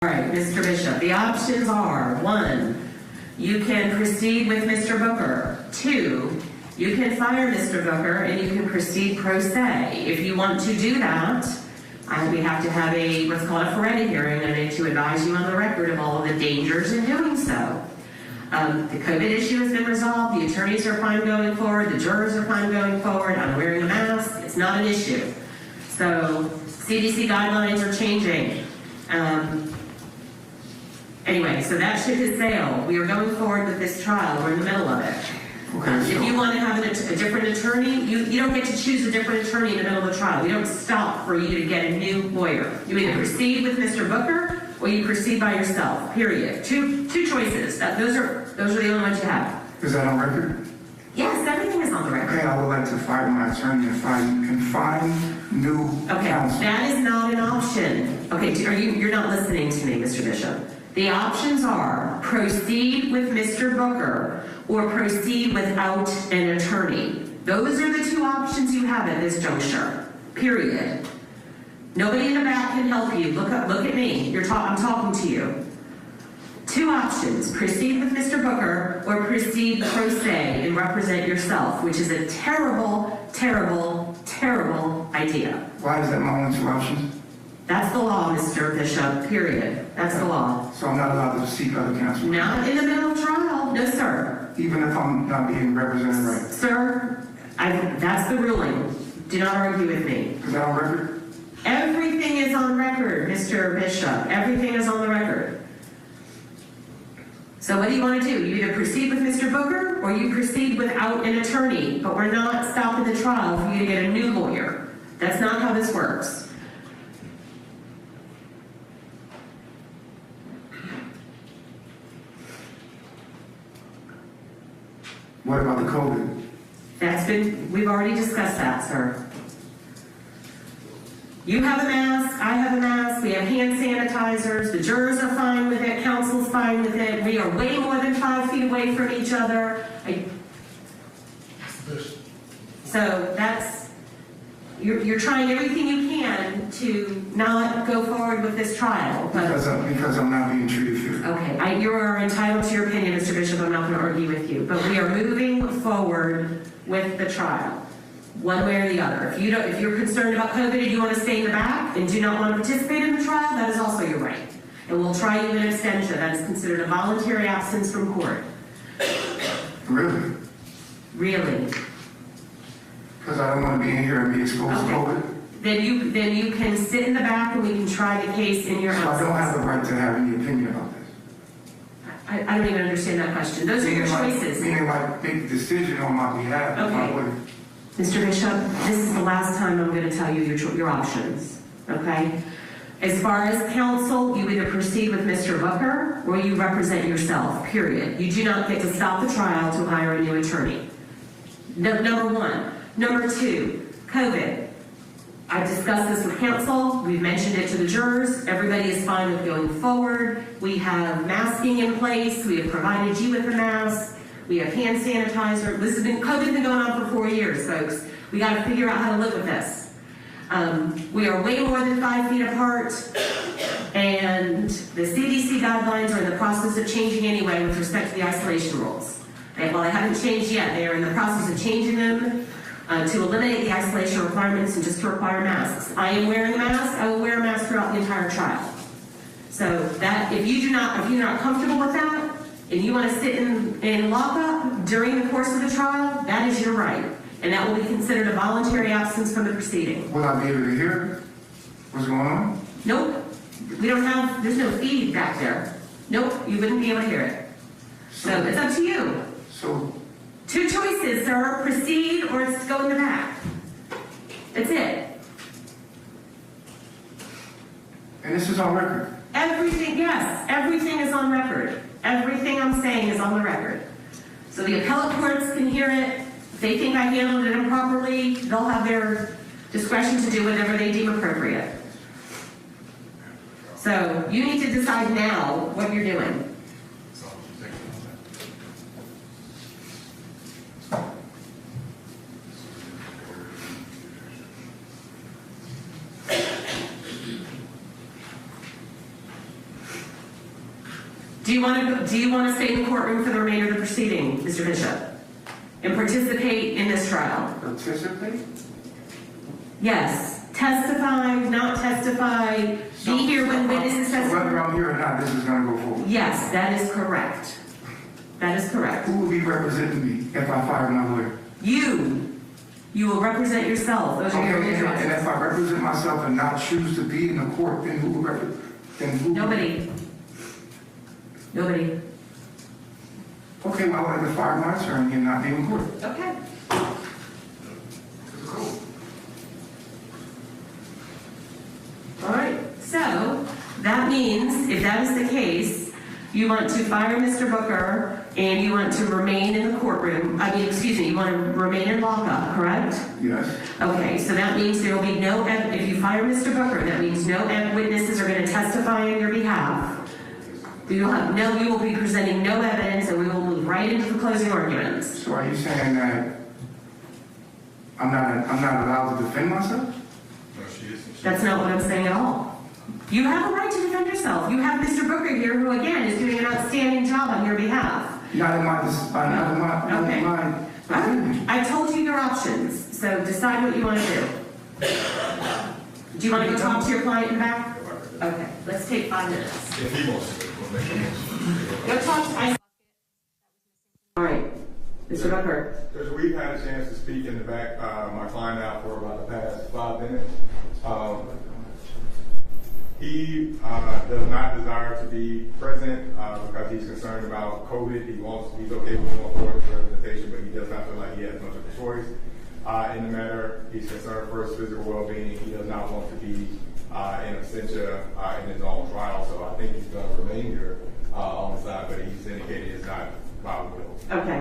All right, Mr. Bishop, the options are: 1, you can proceed with Mr. Booker. 2, you can fire Mr. Booker and you can proceed pro se. If you want to do that, we have to have what's called a Ferretti hearing, and then to advise you on the record of all of the dangers in doing so. The COVID issue has been resolved. The attorneys are fine going forward. The jurors are fine going forward. I'm wearing a mask. It's not an issue. So CDC guidelines are changing. Anyway, so that ship has sailed. We are going forward with this trial. We're in the middle of it. Okay, If you want to have a different attorney, you don't get to choose a different attorney in the middle of the trial. We don't stop for you to get a new lawyer. You either proceed with Mr. Booker or you proceed by yourself, period. Two choices. Those are the only ones you have. Is that on record? Yes, everything is on the record. Okay, I would like to fire my attorney and find new counsel. That is not an option. Okay, you're not listening to me, Mr. Bishop. The options are proceed with Mr. Booker or proceed without an attorney. Those are the two options you have at this juncture, period. Nobody in the back can help you. Look at me. I'm talking to you. Two options: proceed with Mr. Booker or proceed pro se and represent yourself, which is a terrible, terrible, terrible idea. Why is that my only two options? That's the law, Mr. Bishop, period. That's the law. So I'm not allowed to seek other counsel? Not in the middle of trial. No, sir. Even if I'm not being represented right? Sir, that's the ruling. Do not argue with me. Is that on record? Everything is on record, Mr. Bishop. Everything is on the record. So what do you want to do? You either proceed with Mr. Booker or you proceed without an attorney. But we're not stopping the trial for you to get a new lawyer. That's not how this works. What about the COVID? We've already discussed that, sir. You have a mask, I have a mask, we have hand sanitizers, the jurors are fine with it, counsel's fine with it, we are way more than 5 feet away from each other. So you're trying everything you can to not go forward with this trial. Because I'm not being treated fair. Okay, you are entitled to your opinion, Mr. Bishop. I'm not going to argue with you. But we are moving forward with the trial, one way or the other. If you're concerned about COVID and you want to stay in the back and do not want to participate in the trial, that is also your right. And we'll try you an extension. That is considered a voluntary absence from court. Really? Really? Because I don't want to be in here and be exposed to COVID? Then you can sit in the back and we can try the case in your So absence. I don't have the right to have any opinion about this? I don't even understand that question. Those are your choices. Meaning like make a decision on my behalf if I would. Mr. Bishop, this is the last time I'm going to tell you your options, okay? As far as counsel, you either proceed with Mr. Booker or you represent yourself, period. You do not get to stop the trial to hire a new attorney. Number one. Number two, COVID. I've discussed this with counsel. We've mentioned it to the jurors. Everybody is fine with going forward. We have masking in place. We have provided you with a mask. We have hand sanitizer. COVID's been going on for 4 years, folks. We got to figure out how to live with this. We are way more than 5 feet apart, and the CDC guidelines are in the process of changing anyway with respect to the isolation rules. Well, they haven't changed yet. They are in the process of changing them to eliminate the isolation requirements and just to require masks. I am wearing a mask. I will wear a mask throughout the entire trial. So that if you're not comfortable with that, and you want to sit in lockup during the course of the trial, that is your right. And that will be considered a voluntary absence from the proceeding. Will I be able to hear what's going on? Nope. There's no feed back there. Nope, you wouldn't be able to hear it. So it's up to you. So two choices, sir. Proceed or it's go in the back. That's it. And this is on record? Everything, yes. Everything is on record. Everything I'm saying is on the record. So the appellate courts can hear it. If they think I handled it improperly, they'll have their discretion to do whatever they deem appropriate. So you need to decide now what you're doing. Do you want to stay in the courtroom for the remainder of the proceeding, Mr. Bishop, and participate in this trial? Participate? Yes. Testify, not testify, be here when witnesses So testify. whether I'm here or not, this is going to go forward. Yes, that is correct. That is correct. Who will be representing me if I fire my lawyer? You will represent yourself. Those are your Okay, and interests. if I represent myself and not choose to be in the court, then who will represent? Then who? Nobody. Okay, well, I want to fire my attorney and not be in court. Okay. Cool. All right. So that means, if that is the case, you want to fire Mr. Booker and you want to remain in the courtroom. You want to remain in lockup, correct? Yes. Okay, so that means there will be no, if you fire Mr. Booker, that means no witnesses are going to testify on your behalf. You will be presenting no evidence, and we will move right into the closing arguments. So are you saying that I'm not allowed to defend myself? No, she isn't. That's not what I'm saying at all. You have a right to defend yourself. You have Mr. Booker here, who again is doing an outstanding job on your behalf. Not in my Okay. opinion. I told you your options, so decide what you want to do. Do you want to go talk to your client in the back? Okay, let's take 5 minutes. If he wants to, we'll make a motion. Go talk to All right, Mr. Booker. Because we've had a chance to speak in the back, my client out for about the past 5 minutes. He does not desire to be present because he's concerned about COVID. He's okay with going forward with representation, but he does not feel like he has much of a choice in the matter. He's concerned for his physical well-being. He does not want to be in absentia in his own trial, so I think he's going to remain here on the side, but he's indicated it's not by will. Okay.